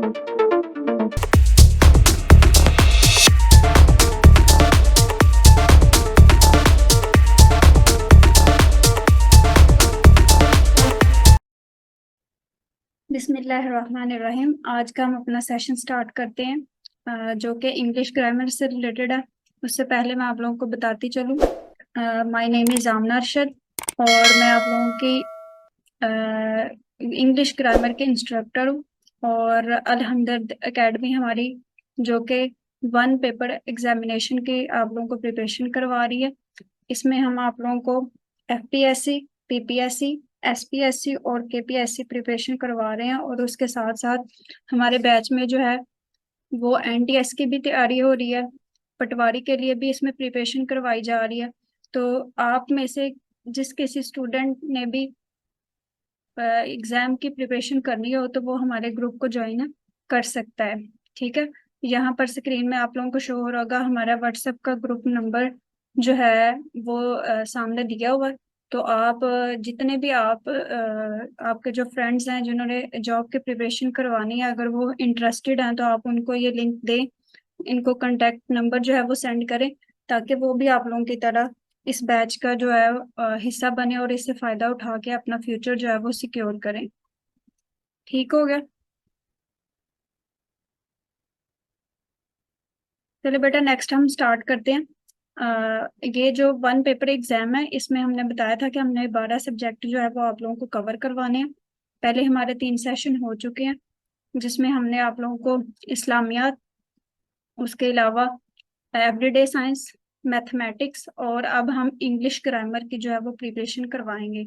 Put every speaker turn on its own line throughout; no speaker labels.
बिस्मिल्लाहिर्रहमानिर्रहीम। आज का हम अपना सेशन स्टार्ट करते हैं, जो कि इंग्लिश ग्रामर से रिलेटेड है। उससे पहले मैं आप लोगों को बताती चलूँ, माय नेम इज़ आमना अरशद और मैं आप लोगों की इंग्लिश ग्रामर के इंस्ट्रक्टर हूँ। और अल-हमदर्द एकेडमी हमारी, जो कि वन पेपर एग्जामिनेशन की आप लोगों को प्रिपरेशन करवा रही है। इसमें हम आप लोगों को एफपीएससी, पीपीएससी, एसपीएससी और केपीएससी प्रिपरेशन करवा रहे हैं। और उसके साथ साथ हमारे बैच में जो है वो एनटीएस की भी तैयारी हो रही है, पटवारी के लिए भी इसमें प्रिपरेशन करवाई जा रही है। तो आप में से जिस किसी स्टूडेंट ने भी एग्जाम की प्रिपरेशन करनी हो तो वो हमारे ग्रुप को ज्वाइन कर सकता है। ठीक है, यहाँ पर स्क्रीन में आप लोगों को शो हो रहा होगा हमारा व्हाट्सएप का ग्रुप नंबर जो है वो सामने दिया हुआ है। तो आप जितने भी आपके जो फ्रेंड्स हैं जिन्होंने जॉब की प्रिपरेशन करवानी है, अगर वो इंटरेस्टेड हैं तो आप उनको ये लिंक दें, इनको कांटेक्ट नंबर जो है वो सेंड करें, ताकि वो भी आप लोगों की तरह इस बैच का जो है हिस्सा बने और इससे फायदा उठा के अपना फ्यूचर जो है वो सिक्योर करें। ठीक हो गया? चलिए बेटा, नेक्स्ट हम स्टार्ट करते हैं। ये जो वन पेपर एग्जाम है, इसमें हमने बताया था कि हमने 12 सब्जेक्ट जो है वो आप लोगों को कवर करवाने हैं। पहले हमारे 3 सेशन हो चुके हैं, जिसमें हमने आप लोगों को इस्लामियात, उसके अलावा एवरीडे साइंस, मैथमेटिक्स और अब हम इंग्लिश ग्रामर की जो है वो प्रिपरेशन करवाएंगे।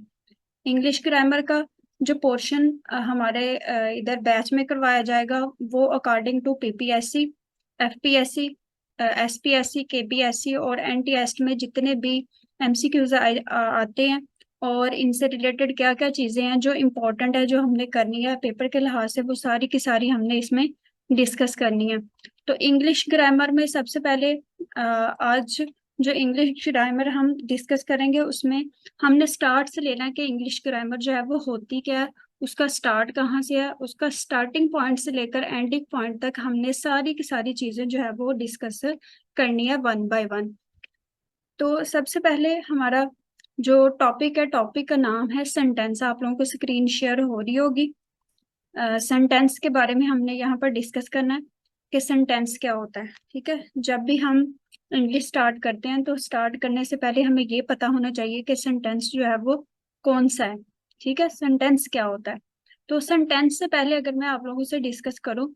इंग्लिश ग्रामर का जो पोर्शन हमारे इधर बैच में करवाया जाएगा वो according to PPSC, FPSC, SPSC, KPSC और एनटीएस में जितने भी एमसीक्यूज आते हैं और इनसे रिलेटेड क्या क्या चीज़ें हैं जो इम्पोर्टेंट है, जो हमने करनी है पेपर के लिहाज से, वो सारी की सारी हमने इसमें डिस्कस करनी है। तो इंग्लिश ग्रामर में सबसे पहले आज जो इंग्लिश ग्रामर हम डिस्कस करेंगे उसमें हमने स्टार्ट से लेना है कि इंग्लिश ग्रामर जो है वो होती क्या है, उसका स्टार्ट कहाँ से है, उसका स्टार्टिंग पॉइंट से लेकर एंडिंग पॉइंट तक हमने सारी की सारी चीजें जो है वो डिस्कस करनी है वन बाय वन। तो सबसे पहले हमारा जो टॉपिक है, टॉपिक का नाम है सेंटेंस। आप लोगों को स्क्रीन शेयर हो रही होगी। सेंटेंस के बारे में हमने यहाँ पर डिस्कस करना है कि सेंटेंस क्या होता है। ठीक है, जब भी हम इंग्लिश स्टार्ट करते हैं तो स्टार्ट करने से पहले हमें ये पता होना चाहिए कि सेंटेंस जो है वो कौन सा है। ठीक है, सेंटेंस क्या होता है। तो सेंटेंस से पहले अगर मैं आप लोगों से डिस्कस करूं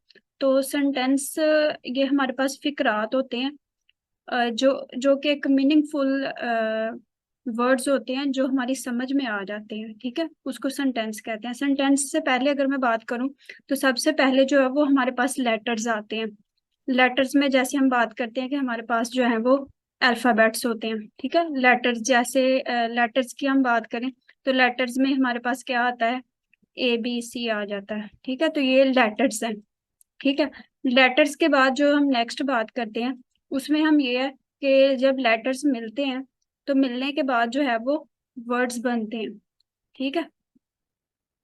तो सेंटेंस ये हमारे पास फिक्रात होते हैं, जो जो कि एक मीनिंगफुल वर्ड्स होते हैं जो हमारी समझ में आ जाते हैं। ठीक है, उसको सेंटेंस कहते हैं। सेंटेंस से पहले अगर मैं बात करूं तो सबसे पहले जो है वो हमारे पास लेटर्स आते हैं। लेटर्स में जैसे हम बात करते हैं कि हमारे पास जो है वो अल्फाबेट्स होते हैं। ठीक है, लेटर्स जैसे लेटर्स की हम बात करें तो लेटर्स में हमारे पास क्या आता है, ए बी सी आ जाता है। ठीक है, तो ये लेटर्स हैं। ठीक है, लेटर्स के बाद जो हम नेक्स्ट बात करते हैं उसमें हम ये है कि जब लेटर्स मिलते हैं तो मिलने के बाद जो है वो वर्ड्स बनते हैं। ठीक है,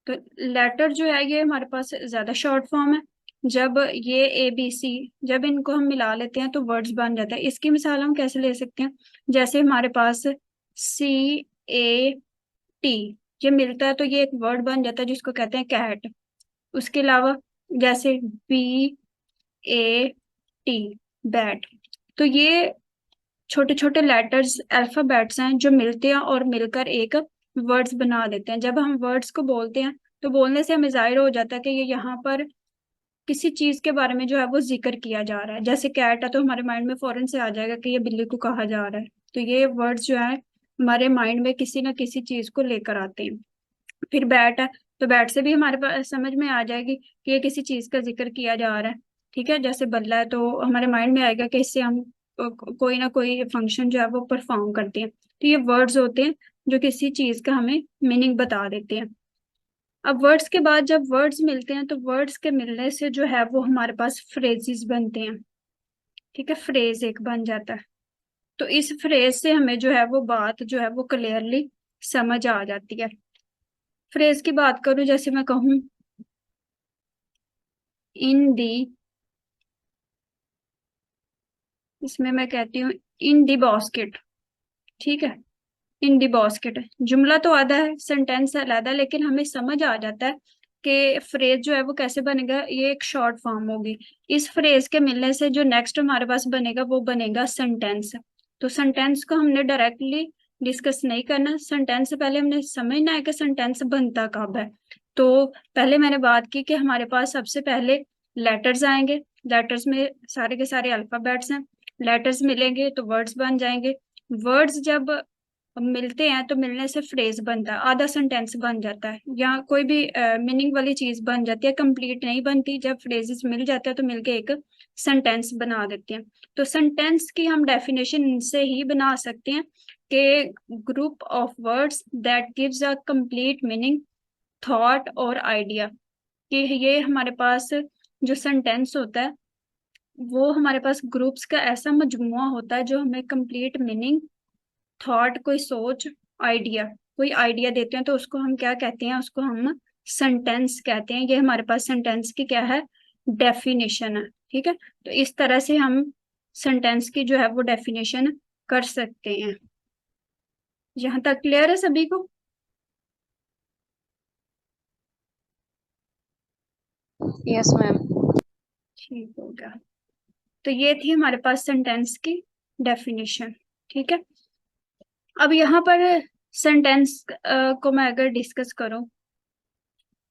तो लेटर जो है ये हमारे पास ज्यादा शॉर्ट फॉर्म है। जब ये ए बी सी, जब इनको हम मिला लेते हैं तो वर्ड्स बन जाता है। इसकी मिसाल हम कैसे ले सकते हैं, जैसे हमारे पास सी ए टी, ये मिलता है तो ये एक वर्ड बन जाता है जिसको कहते हैं कैट। उसके अलावा जैसे बी ए टी, बैट। तो ये छोटे छोटे लेटर्स, अल्फाबेट्स हैं जो मिलते हैं और मिलकर एक वर्ड्स बना देते हैं। जब हम वर्ड्स को बोलते हैं तो बोलने से हमें जाहिर हो जाता है कि ये यहाँ पर किसी चीज के बारे में जो है वो जिक्र किया जा रहा है। जैसे कैट है तो हमारे माइंड में फौरन से आ जाएगा कि ये बिल्ली को कहा जा रहा है। तो ये वर्ड्स जो है हमारे माइंड में किसी न किसी चीज को लेकर आते हैं। फिर बैट है तो बैट से भी हमारे पास समझ में आ जाएगी कि ये किसी चीज का जिक्र किया जा रहा है। ठीक है, जैसे बल्ला है तो हमारे माइंड में आएगा कि इससे हम कोई ना कोई फंक्शन जो है वो परफॉर्म करते हैं। तो ये वर्ड्स होते हैं जो किसी चीज का हमें मीनिंग बता देते हैं। अब वर्ड्स के बाद जब वर्ड्स मिलते हैं तो वर्ड्स के मिलने से जो है वो हमारे पास फ्रेजेस बनते हैं। ठीक है, फ्रेज एक बन जाता है। तो इस फ्रेज से हमें जो है वो बात जो है वो क्लियरली समझ आ जाती है। फ्रेज की बात करूं, जैसे मैं कहूँ इन दी, इसमें मैं कहती हूँ इन दी बास्केट। ठीक है, इन दी बास्केट। जुमला तो आधा है, सेंटेंस अलग है, लेकिन हमें समझ आ जाता है कि फ्रेज जो है वो कैसे बनेगा। ये एक शॉर्ट फॉर्म होगी। इस फ्रेज के मिलने से जो नेक्स्ट हमारे पास बनेगा वो बनेगा सेंटेंस। तो सेंटेंस को हमने डायरेक्टली डिस्कस नहीं करना, सेंटेंस से पहले हमने समझना है कि सेंटेंस बनता कब है। तो पहले मैंने बात की कि हमारे पास सबसे पहले लेटर्स आएंगे। लेटर्स में सारे के सारे अल्फाबेट्स हैं। लेटर्स मिलेंगे तो वर्ड्स बन जाएंगे। वर्ड्स जब मिलते हैं तो मिलने से फ्रेज बनता है, आधा सेंटेंस बन जाता है, या कोई भी मीनिंग वाली चीज बन जाती है। कंप्लीट नहीं बनती, जब फ्रेजेस मिल जाते हैं तो मिलके एक सेंटेंस बना देते हैं। तो सेंटेंस की हम डेफिनेशन इनसे ही बना सकते हैं कि group of words that gives a complete meaning, thought और आइडिया। कि ये हमारे पास जो सेंटेंस होता है वो हमारे पास ग्रुप्स का ऐसा मजमुआ होता है जो हमें कंप्लीट मीनिंग, थॉट, कोई सोच, आइडिया, कोई आइडिया देते हैं। तो उसको हम क्या कहते हैं, उसको हम सेंटेंस कहते हैं। ये हमारे पास सेंटेंस की क्या है, डेफिनेशन है। ठीक है, तो इस तरह से हम सेंटेंस की जो है वो डेफिनेशन कर सकते हैं। यहाँ तक क्लियर है सभी को?
Yes ma'am.
ठीक हो गया। तो ये थी हमारे पास सेंटेंस की डेफिनेशन। ठीक है, अब यहाँ पर सेंटेंस को मैं अगर डिस्कस करूं,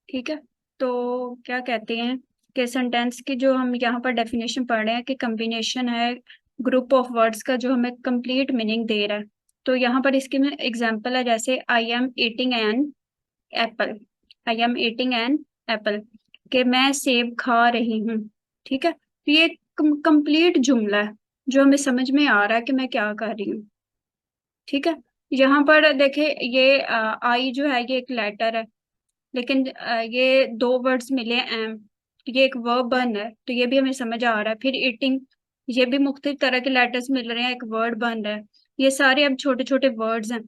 ठीक है, तो क्या कहते हैं कि सेंटेंस की जो हम यहाँ पर डेफिनेशन पढ़ रहे हैं कि कम्बिनेशन है ग्रुप ऑफ वर्ड्स का जो हमें कंप्लीट मीनिंग दे रहा है। तो यहाँ पर इसकी में एग्जांपल है, जैसे I am eating an apple. I am eating an apple, कि मैं सेब खा रही हूँ। ठीक है, तो ये कंप्लीट जुमला है जो हमें समझ में आ रहा है कि मैं क्या कर रही हूँ। ठीक है, यहाँ पर देखे ये आई जो है ये एक लेटर है, लेकिन ये दो वर्ड्स मिले एम, तो ये एक वर्ब बन रहा है, तो ये भी हमें समझ आ रहा है। फिर ईटिंग, ये भी मुख्तलिफ तरह के लेटर्स मिल रहे हैं, एक वर्ड बन रहा है। ये सारे अब छोटे छोटे वर्ड्स हैं।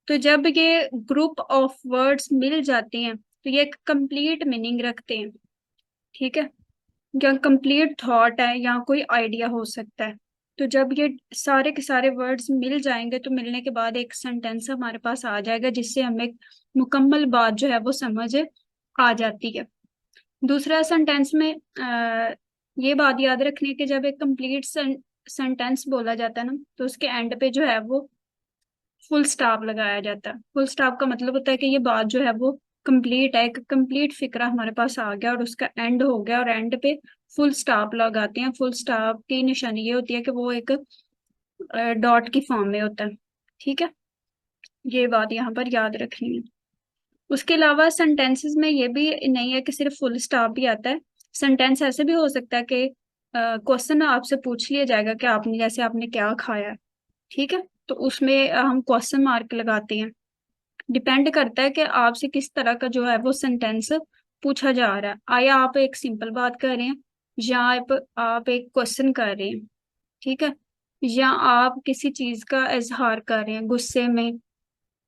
तो जब ये ग्रुप ऑफ वर्ड्स मिल जाते हैं तो ये एक कंप्लीट मीनिंग रखते हैं। ठीक है, या कंप्लीट थॉट है या कोई आइडिया हो सकता है। तो जब ये सारे के सारे वर्ड्स मिल जाएंगे तो मिलने के बाद एक सेंटेंस हमारे पास आ जाएगा जिससे हमें मुकम्मल बात जो है वो समझ आ जाती है। दूसरा सेंटेंस में ये बात याद रखनी है कि जब एक कंप्लीट सेंटेंस बोला जाता है ना तो उसके एंड पे जो है वो फुल स्टॉप लगाया जाता है। फुल स्टॉप का मतलब होता है कि ये बात जो है वो कंप्लीट है, एक कंप्लीट फिक्रा हमारे पास आ गया और उसका एंड हो गया, और एंड पे फुल स्टॉप लगाते हैं। फुल स्टॉप की निशानी ये होती है कि वो एक डॉट की फॉर्म में होता है। ठीक है, ये बात यहाँ पर याद रखनी है। उसके अलावा सेंटेंसेस में ये भी नहीं है कि सिर्फ फुल स्टॉप भी आता है। सेंटेंस ऐसे भी हो सकता है कि क्वेश्चन आपसे पूछ लिया जाएगा कि आपने, जैसे आपने क्या खाया है। ठीक है, तो उसमें हम क्वेश्चन मार्क लगाते हैं। डिपेंड करता है कि आपसे किस तरह का जो है वो सेंटेंस पूछा जा रहा है। आया आप एक सिंपल बात कर रहे हैं, या आप एक क्वेश्चन कर रहे हैं। ठीक है, या आप किसी चीज का इजहार कर रहे हैं गुस्से में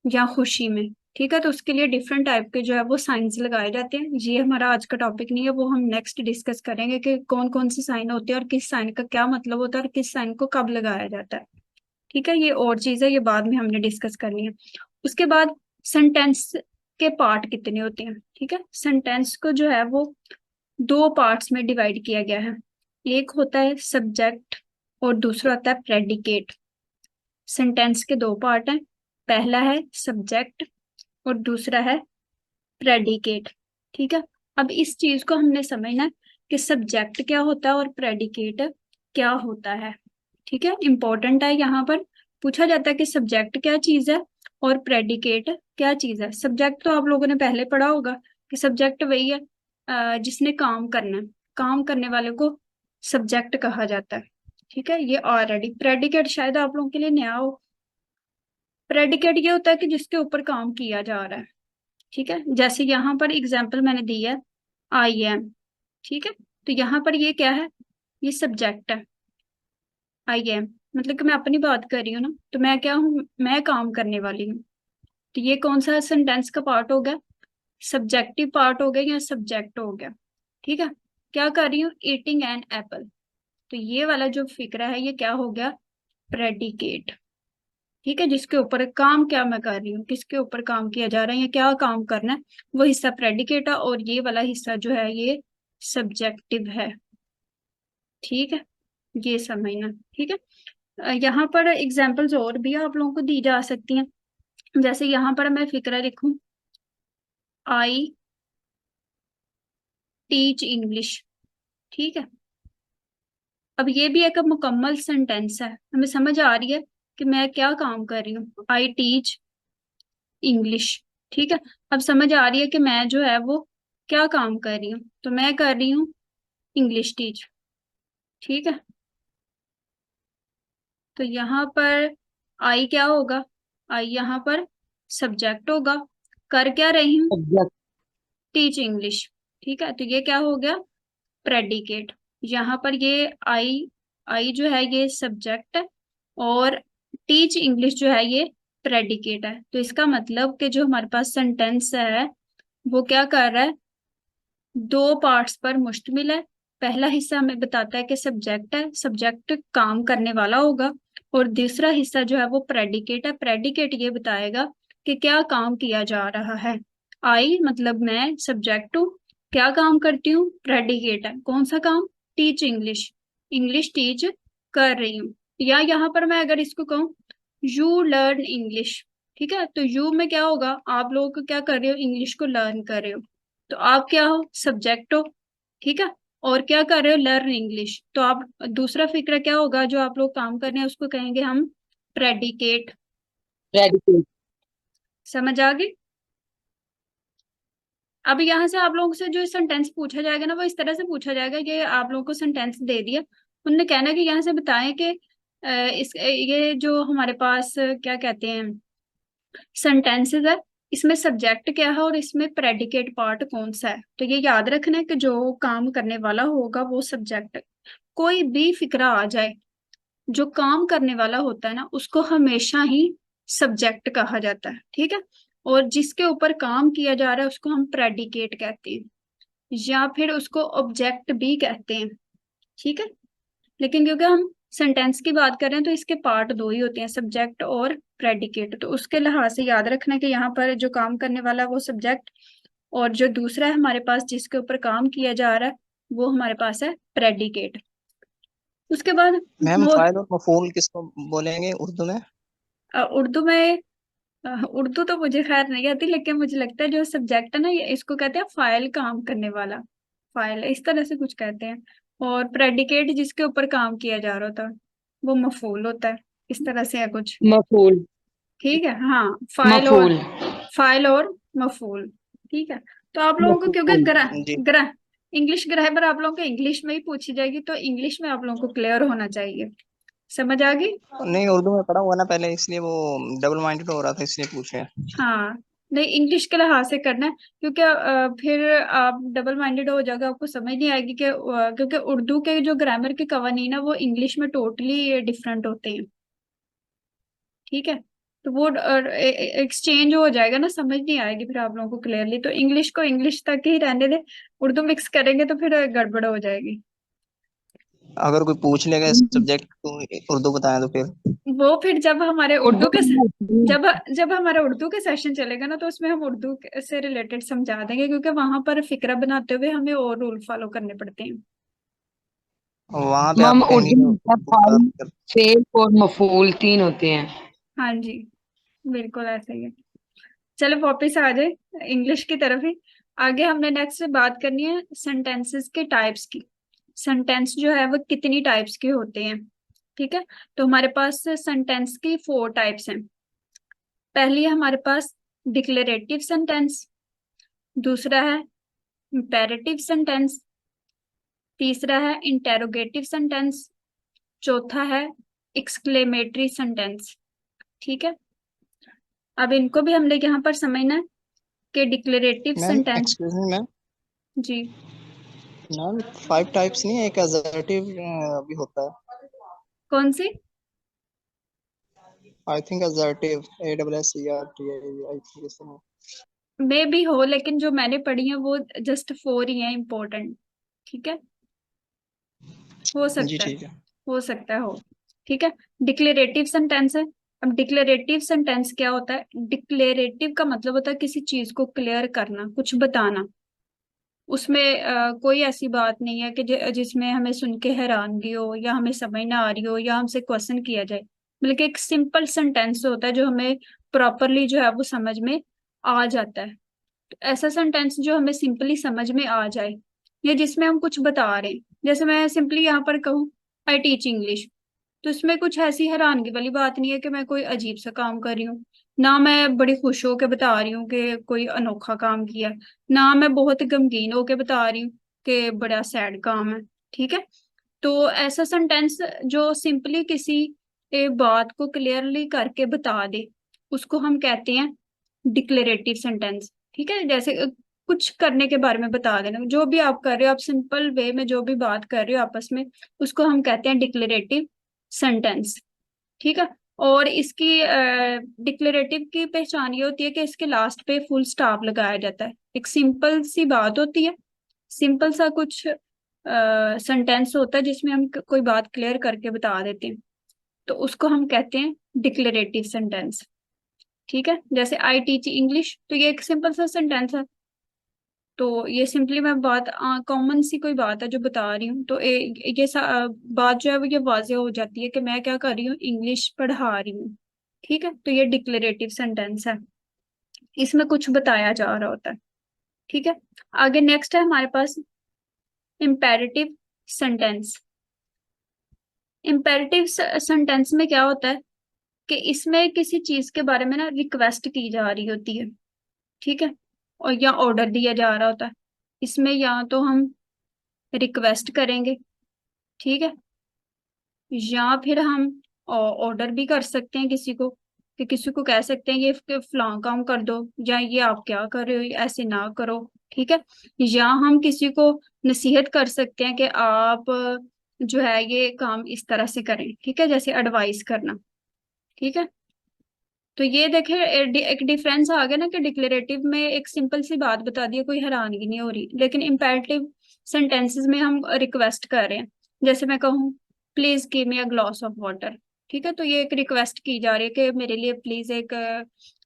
या खुशी में। ठीक है, तो उसके लिए डिफरेंट टाइप के जो है वो साइंस लगाए जाते हैं। ये हमारा आज का टॉपिक नहीं है, वो हम नेक्स्ट डिस्कस करेंगे कि कौन कौन से साइन होते हैं और किस साइन का क्या मतलब होता है और किस साइन को कब लगाया जाता है। ठीक है, ये और चीज है, ये बाद में हमने डिस्कस करनी है। उसके बाद सेंटेंस के पार्ट कितने होते हैं। ठीक है, सेंटेंस को जो है वो दो पार्ट्स में डिवाइड किया गया है। एक होता है सब्जेक्ट और दूसरा होता है प्रेडिकेट। सेंटेंस के दो पार्ट हैं, पहला है सब्जेक्ट और दूसरा है प्रेडिकेट। ठीक है, अब इस चीज को हमने समझना है कि सब्जेक्ट क्या होता है और प्रेडिकेट क्या होता है। ठीक है, इंपॉर्टेंट है। यहाँ पर पूछा जाता है कि सब्जेक्ट क्या चीज है और प्रेडिकेट क्या चीज है। सब्जेक्ट तो आप लोगों ने पहले पढ़ा होगा कि सब्जेक्ट वही है जिसने काम करना है। काम करने वाले को सब्जेक्ट कहा जाता है। ठीक है, ये ऑलरेडी। प्रेडिकेट शायद आप लोगों के लिए नया हो। प्रेडिकेट ये होता है कि जिसके ऊपर काम किया जा रहा है। ठीक है, जैसे यहाँ पर एग्जाम्पल मैंने दी है, आई एम। ठीक है, तो यहाँ पर ये क्या है, ये सब्जेक्ट है। आई एम मतलब कि मैं अपनी बात कर रही हूँ ना, तो मैं क्या हूँ, मैं काम करने वाली हूँ। तो ये कौन सा सेंटेंस का पार्ट हो गया, सब्जेक्टिव पार्ट हो गया या सब्जेक्ट हो गया। ठीक है, क्या कर रही हूँ, ईटिंग एन एप्पल। तो ये वाला जो फिक्रा है ये क्या हो गया, प्रेडिकेट। ठीक है, जिसके ऊपर काम क्या मैं कर रही हूँ, किसके ऊपर काम किया जा रहा है या क्या काम करना है, वो हिस्सा प्रेडिकेट है और ये वाला हिस्सा जो है ये सब्जेक्टिव है। ठीक है, ये समझना। ठीक है, यहाँ पर एग्जाम्पल्स और भी आप लोगों को दी जा सकती हैं। जैसे यहाँ पर मैं फिक्रा लिखूं, आई टीच इंग्लिश। ठीक है, अब ये भी एक मुकम्मल सेंटेंस है, हमें समझ आ रही है कि मैं क्या काम कर रही हूँ, आई टीच इंग्लिश। ठीक है, अब समझ आ रही है कि मैं जो है वो क्या काम कर रही हूँ, तो मैं कर रही हूँ इंग्लिश टीच। ठीक है, तो यहाँ पर आई क्या होगा, आई यहाँ पर सब्जेक्ट होगा, कर क्या रही हूँ,
सब्जेक्ट।
Teach English. ठीक है, तो ये क्या हो गया, प्रेडिकेट। यहाँ पर ये आई, आई जो है ये सब्जेक्ट है और टीच इंग्लिश जो है ये प्रेडिकेट है। तो इसका मतलब कि जो हमारे पास सेंटेंस है वो क्या कर रहा है, दो पार्ट्स पर मुश्तमिल है। पहला हिस्सा हमें बताता है कि सब्जेक्ट है, सब्जेक्ट काम करने वाला होगा, और दूसरा हिस्सा जो है वो प्रेडिकेट है, प्रेडिकेट ये बताएगा कि क्या काम किया जा रहा है। आई मतलब मैं सब्जेक्ट हूँ, क्या काम करती हूँ, प्रेडिकेट है, कौन सा काम, टीच इंग्लिश, इंग्लिश टीच कर रही हूँ। या यहाँ पर मैं अगर इसको कहूँ, यू लर्न इंग्लिश। ठीक है, तो यू में क्या होगा, आप लोग क्या कर रहे हो, इंग्लिश को लर्न कर रहे हो, तो आप क्या हो, सब्जेक्ट हो। ठीक है, और क्या कर रहे हो, लर्न इंग्लिश, तो आप दूसरा फिक्र क्या होगा जो आप लोग काम कर रहे हैं उसको कहेंगे हम प्रेडिकेट।
प्रेडिकेट।
समझ आ गई। अब यहाँ से आप लोगों से जो सेंटेंस पूछा जाएगा ना वो इस तरह से पूछा जाएगा कि आप लोगों को सेंटेंस दे दिया, उन्होंने कहना कि यहाँ से बताएं कि इस ये जो हमारे पास क्या कहते हैं सेंटेंसेस है, इसमें सब्जेक्ट क्या है और इसमें प्रेडिकेट पार्ट कौन सा है। तो ये याद रखना है कि जो काम करने वाला होगा वो सब्जेक्ट, कोई भी फिक्रा आ जाए जो काम करने वाला होता है ना उसको हमेशा ही सब्जेक्ट कहा जाता है। ठीक है, और जिसके ऊपर काम किया जा रहा है उसको हम प्रेडिकेट कहते हैं या फिर उसको ऑब्जेक्ट भी कहते हैं। ठीक है, लेकिन क्योंकि हम सेंटेंस की बात कर रहे हैं तो इसके पार्ट दो ही होते हैं, सब्जेक्ट और प्रेडिकेट, तो उसके लिहाज से याद रखना कि यहाँ पर जो काम करने वाला है वो सब्जेक्ट, और जो दूसरा है हमारे पास जिसके ऊपर काम किया जा रहा है वो हमारे पास है प्रेडिकेट। उसके बाद
मैम
वो
फाइल और मफूल किसको बोलेंगे उर्दू में?
उर्दू में उर्दू तो मुझे खैर नहीं आती, लेकिन मुझे लगता है जो सब्जेक्ट है ना ये इसको कहते हैं फाइल, काम करने वाला, फाइल इस तरह से कुछ कहते हैं। और प्रेडिकेट जिसके ऊपर काम किया जा रहा होता है वो मफूल होता है, इस तरह से है कुछ।
मफूल।
ठीक है, हाँ, फाइल और
मफूल।
फाइल और मफूल। ठीक है, तो आप लोगों को क्योंकि
मफूल।
जी
इंग्लिश ग्रामर आप लोगों को इंग्लिश में ही पूछी जाएगी, तो इंग्लिश में आप लोगों को क्लियर होना चाहिए। समझ आ गई।
नहीं, उर्दू में पढ़ा हुआ ना पहले, इसलिए वो डबल माइंडेड हो रहा था, इसलिए पूछे।
हाँ, नहीं इंग्लिश के लिहाज से करना है, क्योंकि फिर आप डबल माइंडेड हो जाएगा, आपको समझ नहीं आएगी कि क्योंकि उर्दू के जो ग्रामर के कवानीन है वो इंग्लिश में टोटली डिफरेंट होते हैं। ठीक है, तो वो एक्सचेंज हो जाएगा ना, समझ नहीं आएगी फिर आप लोगों को क्लियरली, तो इंग्लिश को इंग्लिश तक ही रहने दे, उर्दू मिक्स करेंगे तो फिर गड़बड़ हो जाएगी।
अगर कोई पूछ लेगा सब्जेक्ट तो उर्दू बताएं तो फिर।
वो फिर जब हमारे
उर्दू
उर्दू के
में
जब जब हमारा उर्दू के सेशन चलेगा ना तो उसमें हम उर्दू से रिलेटेड समझा देंगे, क्योंकि वहां पर फिक्रा बनाते हुए हमें और रूल फॉलो करने पड़ते हैं।
वहां पे आप
मैम
कहेंगे
उर्दू में मतलब
उस्ताद
फाइल, फेल और मफूल तीन होते हैं।
हाँ जी, बिल्कुल ऐसा ही है। चलो वापस आ जाए इंग्लिश की तरफ ही। आगे हमने नेक्स्ट बात करनी है सेंटेंसेस के टाइप्स की। सेंटेंस जो है वो कितनी टाइप्स के होते हैं। ठीक है, तो हमारे पास सेंटेंस की 4 टाइप्स हैं। पहली है हमारे पास डिक्लेरेटिव सेंटेंस, दूसरा है इंपेरेटिव सेंटेंस, तीसरा है इंटेरोगेटिव सेंटेंस, चौथा है एक्सक्लेमेटरी सेंटेंस। ठीक है, अब इनको भी हमने यहाँ पर समझना है कि declarative
ma'am
sentence.
Excuse me ma'am.
जी,
मैम 5 टाइप्स नहीं है, एक असर्टिव भी होता है।
कौन सी,
I think assertive, ASSERTIV I think इसमें।
में भी हो, लेकिन जो मैंने पढ़ी है वो जस्ट 4 ही है इम्पोर्टेंट। ठीक है, हो
जी
सकता है,
ठीक है।
हो सकता है हो। ठीक है, डिक्लेरेटिव सेंटेंस है। अब डिक्लेरेटिव सेंटेंस क्या होता है? डिक्लेरेटिव का मतलब होता है किसी चीज को क्लियर करना, कुछ बताना। उसमें कोई ऐसी बात नहीं है कि जिसमें हमें सुन के हैरानगी हो या हमें समझ ना आ रही हो या हमसे क्वेश्चन किया जाए। बल्कि एक सिंपल सेंटेंस होता है जो हमें प्रॉपरली जो है वो समझ में आ जाता है। तो ऐसा सेंटेंस जो हमें सिंपली समझ में आ जाए या जिसमें हम कुछ बता रहे हैं। जैसे मैं सिंपली यहाँ पर कहूँ आई टीच इंग्लिश, तो इसमें कुछ ऐसी हैरानगी वाली बात नहीं है कि मैं कोई अजीब सा काम कर रही हूँ। ना मैं बड़ी खुश होकर बता रही हूँ कि कोई अनोखा काम किया है, ना मैं बहुत गमगीन होकर बता रही हूँ कि बड़ा सैड काम है। ठीक है, तो ऐसा सेंटेंस जो सिंपली किसी बात को क्लियरली करके बता दे, उसको हम कहते हैं डिक्लेरेटिव सेंटेंस। ठीक है, जैसे कुछ करने के बारे में बता देना, जो भी आप कर रहे हो, आप सिंपल वे में जो भी बात कर रहे हो आपस में, उसको हम कहते हैं डिक्लेरेटिव सेंटेंस। ठीक है, और इसकी डिक्लेरेटिव की पहचान ये होती है कि इसके लास्ट पे फुल स्टॉप लगाया जाता है। एक सिंपल सी बात होती है, सिंपल सा कुछ सेंटेंस होता है जिसमें हम कोई बात क्लियर करके बता देते हैं, तो उसको हम कहते हैं डिक्लेरेटिव सेंटेंस। ठीक है, जैसे आई टीच इंग्लिश, तो ये एक सिंपल सा सेंटेंस है। तो ये सिंपली मैं बात कॉमन सी कोई बात है जो बता रही हूँ, तो बात जो है वो ये वाज़ेह हो जाती है कि मैं क्या कर रही हूँ, इंग्लिश पढ़ा रही हूँ। ठीक है, तो ये डिक्लेरेटिव सेंटेंस है, इसमें कुछ बताया जा रहा होता है। ठीक है, आगे नेक्स्ट है हमारे पास इम्पेरेटिव सेंटेंस। इम्पेरेटिव सेंटेंस में क्या होता है कि इसमें किसी चीज के बारे में ना रिक्वेस्ट की जा रही होती है। ठीक है, और या ऑर्डर दिया जा रहा होता है। इसमें या तो हम रिक्वेस्ट करेंगे, ठीक है, या फिर हम ऑर्डर भी कर सकते हैं किसी को, कि किसी को कह सकते हैं ये फलां काम कर दो, या ये आप क्या कर रहे हो, ऐसे ना करो। ठीक है, या हम किसी को नसीहत कर सकते हैं कि आप जो है ये काम इस तरह से करें। ठीक है, जैसे एडवाइस करना। ठीक है, तो ये देखें एक डिफरेंस आ गया ना कि डिक्लेरेटिव में एक सिंपल सी बात बता दी है, कोई हैरानगी नहीं हो रही, लेकिन इम्पेरेटिव सेंटेंसेस में हम रिक्वेस्ट कर रहे हैं। जैसे मैं कहूँ please give me a glass of water. ठीक है, तो ये एक रिक्वेस्ट की जा रही है कि मेरे लिए प्लीज एक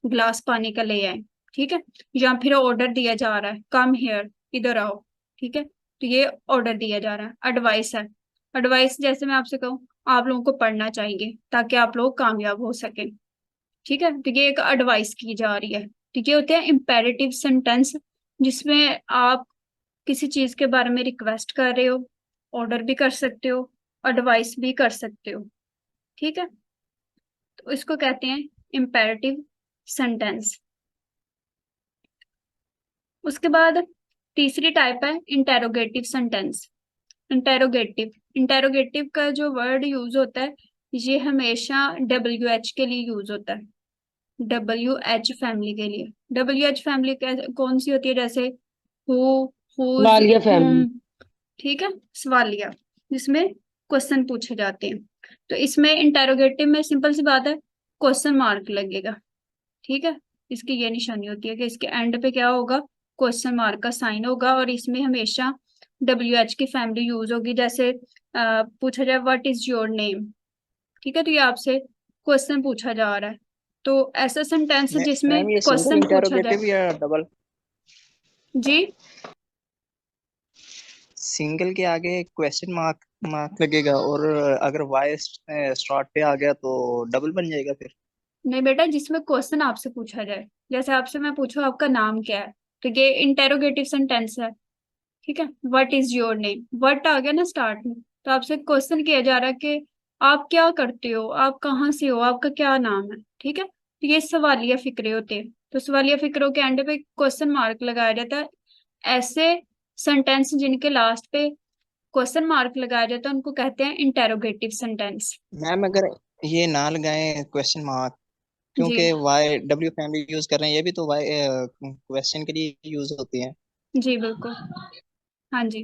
ग्लास पानी का ले आए। ठीक है, या फिर ऑर्डर दिया जा रहा है कम हियर, इधर आओ। ठीक है, तो ये ऑर्डर दिया जा रहा है। एडवाइस है, एडवाइस जैसे मैं आपसे कहूँ आप लोगों को पढ़ना चाहिए ताकि आप लोग कामयाब हो सकें। ठीक है, तो ये एक एडवाइस की जा रही है। तो ये होते हैं इम्पेरेटिव सेंटेंस, जिसमें आप किसी चीज के बारे में रिक्वेस्ट कर रहे हो, ऑर्डर भी कर सकते हो, एडवाइस भी कर सकते हो। ठीक है, तो इसको कहते हैं इम्पेरेटिव सेंटेंस। उसके बाद तीसरी टाइप है इंटेरोगेटिव सेंटेंस। इंटेरोगेटिव, इंटेरोगेटिव का जो वर्ड यूज होता है ये हमेशा WH के लिए यूज होता है। WH फैमिली के लिए। WH फैमिली कौन सी होती है? जैसे हु, हुज,
वालिया फैमिली।
हुम। ठीक है, सवालिया, जिसमें क्वेश्चन पूछे जाते हैं। तो इसमें इंटेरोगेटिव में सिंपल सी बात है, क्वेश्चन मार्क लगेगा। ठीक है, इसकी ये निशानी होती है कि इसके एंड पे क्या होगा, क्वेश्चन मार्क का साइन होगा, और इसमें हमेशा WH की फैमिली यूज होगी। जैसे पूछा जाए व्हाट इज योर नेम। ठीक है, तो ये आपसे क्वेश्चन पूछा जा रहा है, तो ऐसा सेंटेंस जिसमें
मैम ये सिंगल
क्वेश्चन पूछा जाए।
इंटेरोगेटिव या डबल?
जी,
सिंगल के आगे क्वेश्चन मार्क मार्क लगेगा, और अगर वाई स्टार्ट पे आ गया तो डबल बन जाएगा फिर।
नहीं बेटा, जिसमें क्वेश्चन आपसे पूछा जाए, जैसे आपसे मैं पूछूं आपका नाम क्या है, तो ये इंटेरोगेटिव सेंटेंस है। ठीक है, what is your name, what आ गया ना स्टार्ट में, तो आपसे क्वेश्चन किया जा रहा है कि आप क्या करते हो, आप कहाँ से हो, आपका क्या नाम है। ठीक है, तो ये सवालिया फिक्रे होते हैं। तो सवालिया फिक्रों के एंड पे क्वेश्चन मार्क लगाया जाता है। ऐसे सेंटेंस जिनके लास्ट पे क्वेश्चन मार्क लगाया जाता है उनको कहते हैं इंटेरोगेटिव सेंटेंस।
मैम अगर ये ना लगाए क्वेश्चन मार्क,
जी,
क्योंकि वाई डब्ल्यू फैमिली यूज कर रहे हैं, ये भी तो वाई क्वेश्चन के लिए यूज होती है।
जी बिल्कुल, हाँ जी।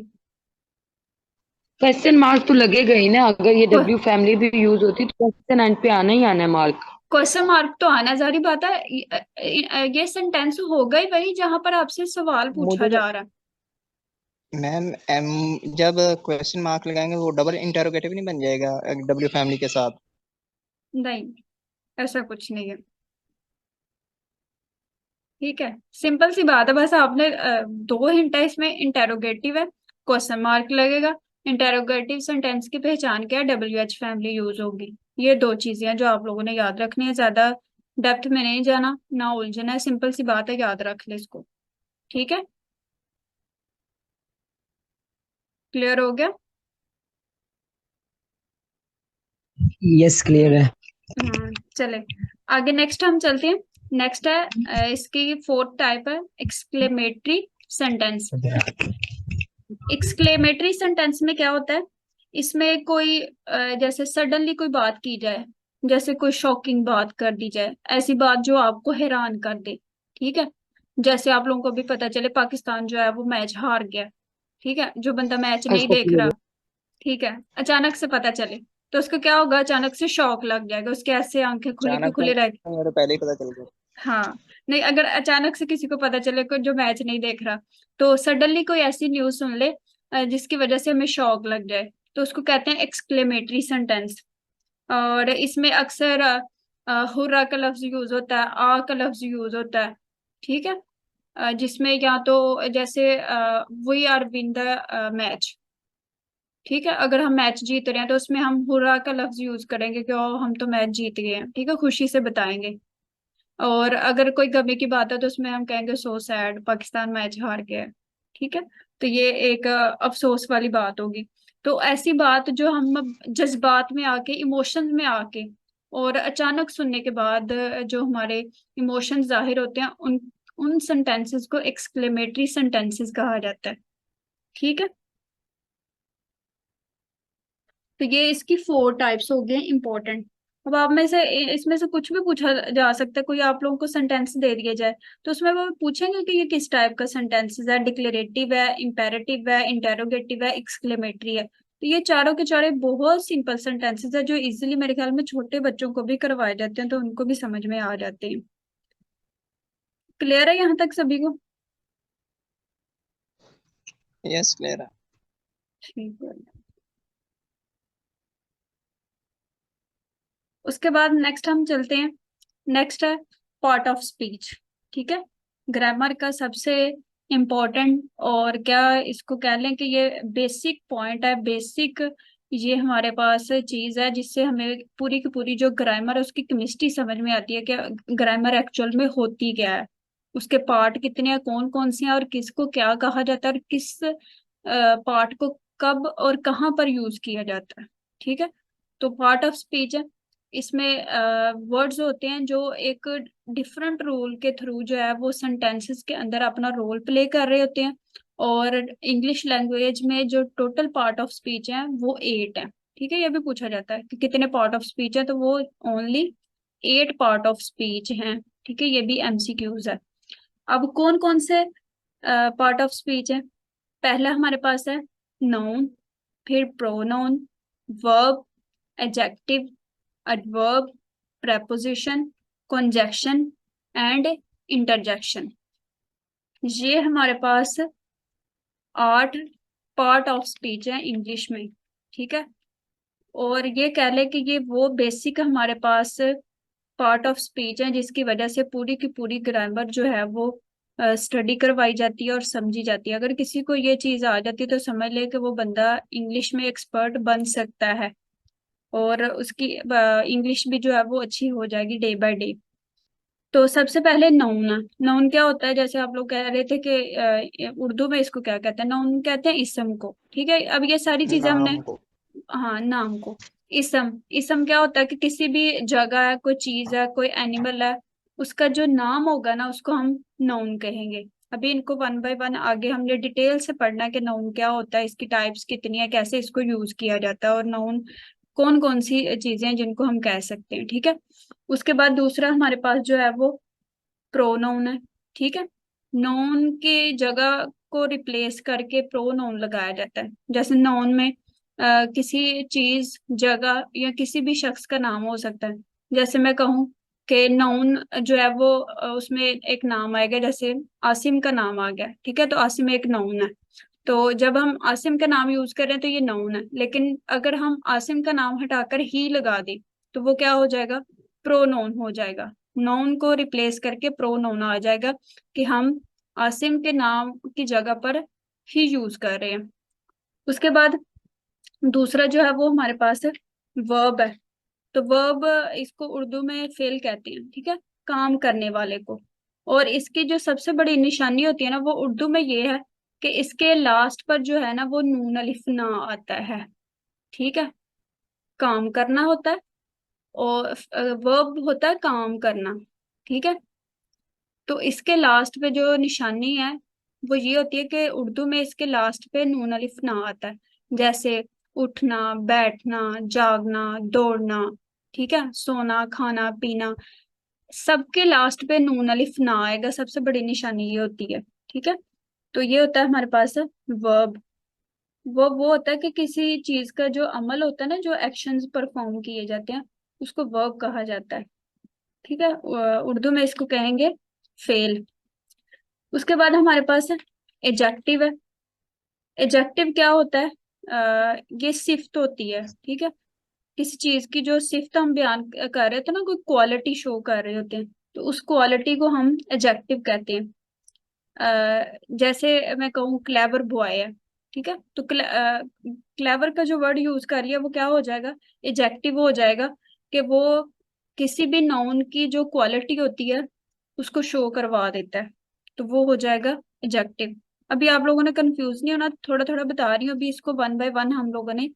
क्वेश्चन मार्क तो लगेगा ही ना, अगर ये W फैमिली भी यूज होती तो क्वेश्चन एंड पे आना ही आना है मार्क।
क्वेश्चन मार्क तो आना जारी बात है। ये सेंटेंस होगा ही वही जहां पर आपसे सवाल पूछा
मुझे
जा रहा है।
मैम एम जब क्वेश्चन मार्क लगाएंगे वो डबल इंटरोगेटिव नहीं बन जाएगा डब्ल्यू फैमिली के साथ?
नहीं, ऐसा कुछ नहीं है। ठीक है, सिंपल सी बात है, बस आपने दो हिंट है इसमें, इंटेरोगेटिव है, क्वेश्चन मार्क लगेगा। इंटेरोगेटिव सेंटेंस की पहचान क्या है, WH फैमिली यूज होगी। ये दो चीजें हैं जो आप लोगों ने याद रखनी है, ज्यादा डेप्थ में नहीं जाना, ना उलझना है, सिंपल सी बात है, याद रख ले इसको। ठीक है, क्लियर हो गया?
यस क्लियर है।
चले आगे, नेक्स्ट हम चलते हैं। नेक्स्ट है इसकी फोर्थ टाइप है एक्सक्लेमेटरी सेंटेंस। एक्सक्लेमेटरी सेंटेंस में क्या होता है, इसमें कोई जैसे सडनली कोई बात की जाए, जैसे कोई शॉकिंग बात कर दी जाए, ऐसी बात जो आपको हैरान कर दे। ठीक है, जैसे आप लोगों को भी पता चले पाकिस्तान जो है वो मैच हार गया। ठीक है, जो बंदा मैच नहीं
अच्छा
देख
क्लियर
रहा,
है।
ठीक है, अचानक से पता चले, तो उसको क्या होगा, अचानक से शॉक लग जाएगा, उसके ऐसे आंखें खुली की
अचानक
खुली रह।
तो मेरे पहले ही पता चल गया।
हाँ, नहीं, अगर अचानक से किसी को पता चले कोई जो मैच नहीं देख रहा, तो सडनली कोई ऐसी न्यूज सुन ले जिसकी वजह से हमें शॉक लग जाए, तो उसको कहते हैं एक्सक्लेमेटरी सेंटेंस। और इसमें अक्सर हुर्रा का लफ्ज यूज होता है, आ का लफ्ज यूज होता है। ठीक है, जिसमें या तो जैसे we are win the match. ठीक है, अगर हम मैच जीत रहे हैं तो उसमें हम हुर्रा का लफ्ज यूज करेंगे कि "ओ, हम तो मैच जीत गए हैं", ठीक है, खुशी से बताएंगे। और अगर कोई गमी की बात है तो उसमें हम कहेंगे सो सैड, पाकिस्तान मैच हार गया है। ठीक है, तो ये एक अफसोस वाली बात होगी। तो ऐसी बात जो हम जज्बात में आके, इमोशंस में आके, और अचानक सुनने के बाद जो हमारे इमोशंस जाहिर होते हैं, उन उन सेंटेंसेस को एक्सक्लेमेटरी सेंटेंसेस कहा जाता है। ठीक है, तो ये इसकी फोर टाइप्स हो गए इंपॉर्टेंट। अब आप में से इसमें से कुछ भी पूछा जा सकता है, कोई आप लोगों को सेंटेंस दे दिया जाए तो उसमें वो पूछेंगे कि ये किस टाइप का सेंटेंसेस है, डिक्लेरेटिव है, इंपेरेटिव है, इंटेरोगेटिव है, एक्सक्लेमेटरी है। तो ये चारों के चारों बहुत सिंपल सेंटेंसेस है जो इजीली मेरे ख्याल में छोटे बच्चों को भी करवाए जाते हैं, तो उनको भी समझ में आ जाते हैं। क्लियर है यहाँ तक सभी को?
यस क्लियर है।
ठीक है, उसके बाद नेक्स्ट हम चलते हैं। नेक्स्ट है पार्ट ऑफ स्पीच। ठीक है, ग्रामर का सबसे इम्पोर्टेंट, और क्या इसको कह लें कि ये बेसिक पॉइंट है, बेसिक, ये हमारे पास चीज है जिससे हमें पूरी की पूरी जो ग्रामर है उसकी केमिस्ट्री समझ में आती है कि ग्रामर एक्चुअल में होती क्या है, उसके पार्ट कितने हैं, कौन कौन से हैं, और किसको क्या कहा जाता है, और किस पार्ट को कब और कहाँ पर यूज किया जाता है। ठीक है, तो पार्ट ऑफ स्पीच है, इसमें वर्ड्स होते हैं जो एक डिफरेंट रोल के थ्रू जो है वो सेंटेंसेस के अंदर अपना रोल प्ले कर रहे होते हैं। और इंग्लिश लैंग्वेज में जो टोटल पार्ट ऑफ स्पीच है वो 8 है। ठीक है, ये भी पूछा जाता है कि कितने पार्ट ऑफ स्पीच है, तो वो ओनली 8 पार्ट ऑफ स्पीच हैं। ठीक है, ये भी MCQs है। अब कौन कौन से पार्ट ऑफ स्पीच है, पहला हमारे पास है नाउन, फिर pronoun, verb, adjective, adverb, preposition, conjunction and interjection। ये हमारे पास 8 पार्ट ऑफ स्पीच है इंग्लिश में। ठीक है, और ये कह ले कि ये वो बेसिक हमारे पास पार्ट ऑफ स्पीच है जिसकी वजह से पूरी की पूरी ग्रामर जो है वो स्टडी करवाई जाती है और समझी जाती है। अगर किसी को ये चीज आ जाती है तो समझ ले कि वो बंदा इंग्लिश में एक्सपर्ट बन सकता है, और उसकी इंग्लिश भी जो है वो अच्छी हो जाएगी डे बाय डे। तो सबसे पहले नाउन है। नाउन क्या होता है, जैसे आप लोग कह रहे थे कि उर्दू में इसको क्या कहते हैं, नाउन कहते हैं इसम को। ठीक है, अब ये सारी चीजें हमने,
नाम को।
हाँ, नाम को। इसम, इसम क्या होता है कि किसी भी जगह है, कोई चीज है, कोई एनिमल है, उसका जो नाम होगा ना उसको हम नाउन कहेंगे। अभी इनको वन बाय वन आगे हमने डिटेल से पढ़ना है कि नाउन क्या होता है, इसकी टाइप्स कितनी है, कैसे इसको यूज किया जाता है, और नाउन कौन कौन सी चीजें हैं जिनको हम कह सकते हैं। ठीक है, उसके बाद दूसरा हमारे पास जो है वो प्रोनाउन है। ठीक है, नाउन की जगह को रिप्लेस करके प्रोनाउन लगाया जाता है। जैसे नाउन में किसी चीज, जगह या किसी भी शख्स का नाम हो सकता है। जैसे मैं कहूँ कि नाउन जो है वो उसमें एक नाम आएगा, जैसे आसिम का नाम आ गया। ठीक है, तो आसिम एक नाउन है। तो जब हम आसिम का नाम यूज कर रहे हैं तो ये नाउन है, लेकिन अगर हम आसिम का नाम हटाकर ही लगा दें तो वो क्या हो जाएगा, प्रोनाउन हो जाएगा। नाउन को रिप्लेस करके प्रोनाउन आ जाएगा कि हम आसिम के नाम की जगह पर ही यूज कर रहे हैं। उसके बाद दूसरा जो है वो हमारे पास है वर्ब है। तो वर्ब इसको उर्दू में फेल कहते हैं, ठीक है, काम करने वाले को। और इसकी जो सबसे बड़ी निशानी होती है ना वो उर्दू में ये है कि इसके लास्ट पर जो है ना वो नून अलिफ ना आता है, ठीक है। काम करना होता है और वर्ब होता है काम करना, ठीक है। तो इसके लास्ट पे जो निशानी है वो ये होती है कि उर्दू में इसके लास्ट पे नून अलिफ ना आता है। जैसे उठना, बैठना, जागना, दौड़ना, ठीक है, सोना, खाना, पीना, सबके लास्ट पे नून अलिफ ना आएगा, सबसे बड़ी निशानी ये होती है, ठीक है। तो ये होता है हमारे पास वर्ब। वो होता है कि किसी चीज का जो अमल होता है ना, जो एक्शंस परफॉर्म किए जाते हैं, उसको वर्ब कहा जाता है, ठीक है। उर्दू में इसको कहेंगे फेल। उसके बाद हमारे पास है एडजेक्टिव है। एडजेक्टिव क्या होता है, ये सिफ्त होती है, ठीक है। किसी चीज की जो सिफ्त हम बयान कर रहे होते हैं ना, कोई क्वालिटी शो कर रहे होते हैं, तो उस क्वालिटी को हम एडजेक्टिव कहते हैं। जैसे मैं कहूँ क्लेवर बॉय है, ठीक है, तो क्लेवर का जो वर्ड यूज कर लिया वो क्या हो जाएगा, एडजेक्टिव हो जाएगा, कि वो किसी भी नाउन की जो क्वालिटी होती है उसको शो करवा देता है, तो वो हो जाएगा एडजेक्टिव। अभी आप लोगों ने कंफ्यूज नहीं होना, थोड़ा थोड़ा बता रही हूँ, अभी इसको वन बाय वन हम लोगों ने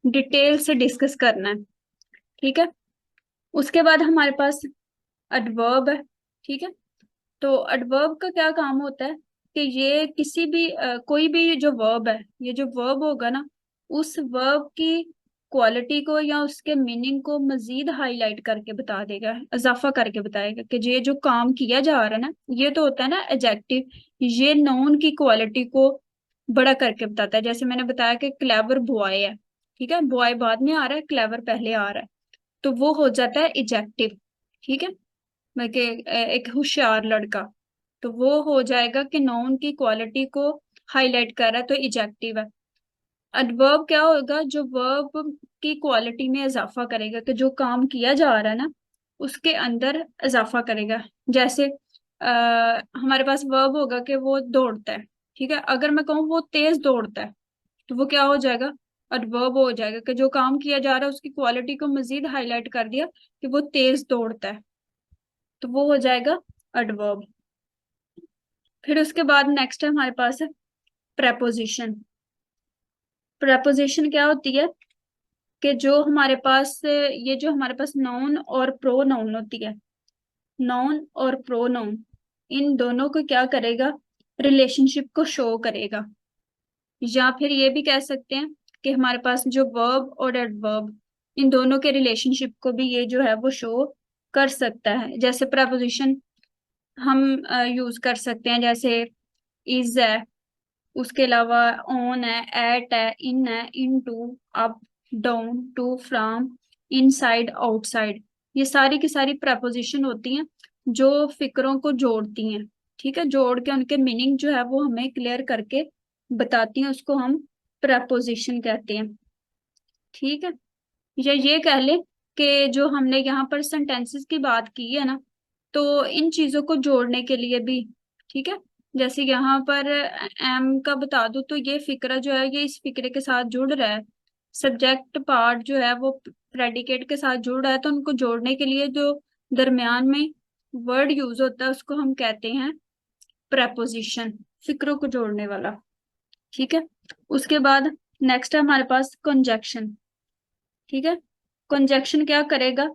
डिटेल से डिस्कस करना है, ठीक है। उसके बाद हमारे पास एडवर्ब है, ठीक है। तो एडवर्ब का क्या काम होता है कि ये किसी भी कोई भी जो वर्ब है, ये जो वर्ब होगा ना, उस वर्ब की क्वालिटी को या उसके मीनिंग को मजीद हाईलाइट करके बता देगा, इजाफा करके बताएगा कि ये जो काम किया जा रहा है ना, ये तो होता है ना एडजेक्टिव, ये नाउन की क्वालिटी को बड़ा करके बताता है। जैसे मैंने बताया कि क्लेवर बॉय है, ठीक है, बॉय बाद में आ रहा है, क्लेवर पहले आ रहा है, तो वो हो जाता है एडजेक्टिव, ठीक है। मैं कि एक होशियार लड़का, तो वो हो जाएगा कि नाउन की क्वालिटी को हाईलाइट कर रहा है, तो एडजेक्टिव है। एडवर्ब क्या होगा, जो वर्ब की क्वालिटी में इजाफा करेगा, कि जो काम किया जा रहा है ना उसके अंदर इजाफा करेगा। जैसे हमारे पास वर्ब होगा कि वो दौड़ता है, ठीक है, अगर मैं कहूँ वो तेज दौड़ता है, तो वो क्या हो जाएगा, एडवर्ब हो जाएगा, कि जो काम किया जा रहा है उसकी क्वालिटी को मजीद हाईलाइट कर दिया कि वो तेज दौड़ता है, तो वो हो जाएगा एडवर्ब। फिर उसके बाद नेक्स्ट है हमारे पास है प्रेपोजिशन। प्रेपोजिशन क्या होती है कि जो हमारे पास ये जो हमारे पास नाउन और प्रोनाउन होती है, नाउन और प्रोनाउन, इन दोनों को क्या करेगा, रिलेशनशिप को शो करेगा। या फिर ये भी कह सकते हैं कि हमारे पास जो वर्ब और एडवर्ब, इन दोनों के रिलेशनशिप को भी ये जो है वो शो कर सकता है। जैसे प्रेपोजिशन हम यूज कर सकते हैं, जैसे इज है, उसके अलावा ऑन है, एट है, इन है, into, up, down, to, from, inside, outside, ये सारी की सारी प्रपोजिशन होती हैं जो फिक्रों को जोड़ती हैं, ठीक है, जोड़ के उनके मीनिंग जो है वो हमें क्लियर करके बताती हैं, उसको हम प्रपोजिशन कहते हैं, ठीक है। या ये कह ले कि जो हमने यहाँ पर सेंटेंसेस की बात की है ना, तो इन चीजों को जोड़ने के लिए भी, ठीक है, जैसे यहाँ पर एम का बता दूं तो ये फिक्रा जो है ये इस फिक्रे के साथ जुड़ रहा है, सब्जेक्ट पार्ट जो है वो प्रेडिकेट के साथ जुड़ रहा है, तो उनको जोड़ने के लिए जो दरमियान में वर्ड यूज होता है उसको हम कहते हैं प्रेपोजिशन, फिक्रों को जोड़ने वाला, ठीक है। उसके बाद नेक्स्ट है हमारे पास कंजक्शन, ठीक है। कंजक्शन क्या करेगा,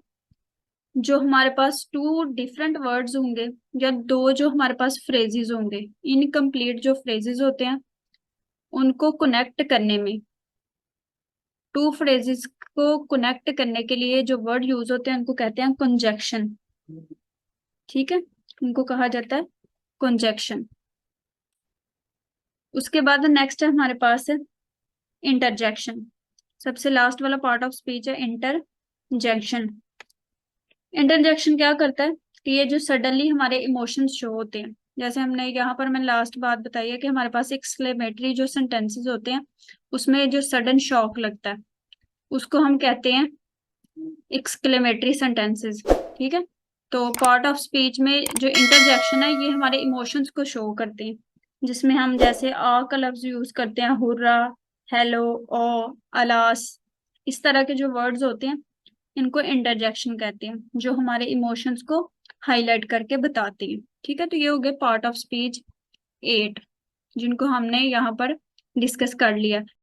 जो हमारे पास टू डिफरेंट वर्ड्स होंगे या दो जो हमारे पास फ्रेजेस होंगे, इनकम्प्लीट जो फ्रेजेस होते हैं उनको कनेक्ट करने में, टू फ्रेजेस को कनेक्ट करने के लिए जो वर्ड यूज होते हैं उनको कहते हैं कंजक्शन, ठीक है, उनको कहा जाता है कंजक्शन। उसके बाद नेक्स्ट है हमारे पास है इंटरजेक्शन। सबसे लास्ट वाला पार्ट ऑफ स्पीच है इंटरजेक्शन। इंटरजेक्शन क्या करता है कि ये जो सडनली हमारे इमोशंस शो होते हैं, जैसे हमने यहाँ पर, मैंने लास्ट बात बताई है कि हमारे पास एक्सक्लेमेटरी जो सेंटेंसेस होते हैं उसमें जो सडन शॉक लगता है उसको हम कहते हैं एक्सक्लेमेटरी सेंटेंसेस। ठीक है, तो पार्ट ऑफ स्पीच में जो इंटरजेक्शन है ये हमारे इमोशंस को शो करते हैं, जिसमें हम जैसे आ का लफ्ज यूज करते हैं, हुर्रा, हेलो, ओ, अलास, इस तरह के जो वर्ड्स होते हैं इनको इंटरजेक्शन कहते हैं, जो हमारे इमोशंस को हाईलाइट करके बताते हैं। ठीक है, तो ये हो गए पार्ट ऑफ स्पीच 8 जिनको हमने यहाँ पर डिस्कस कर लिया।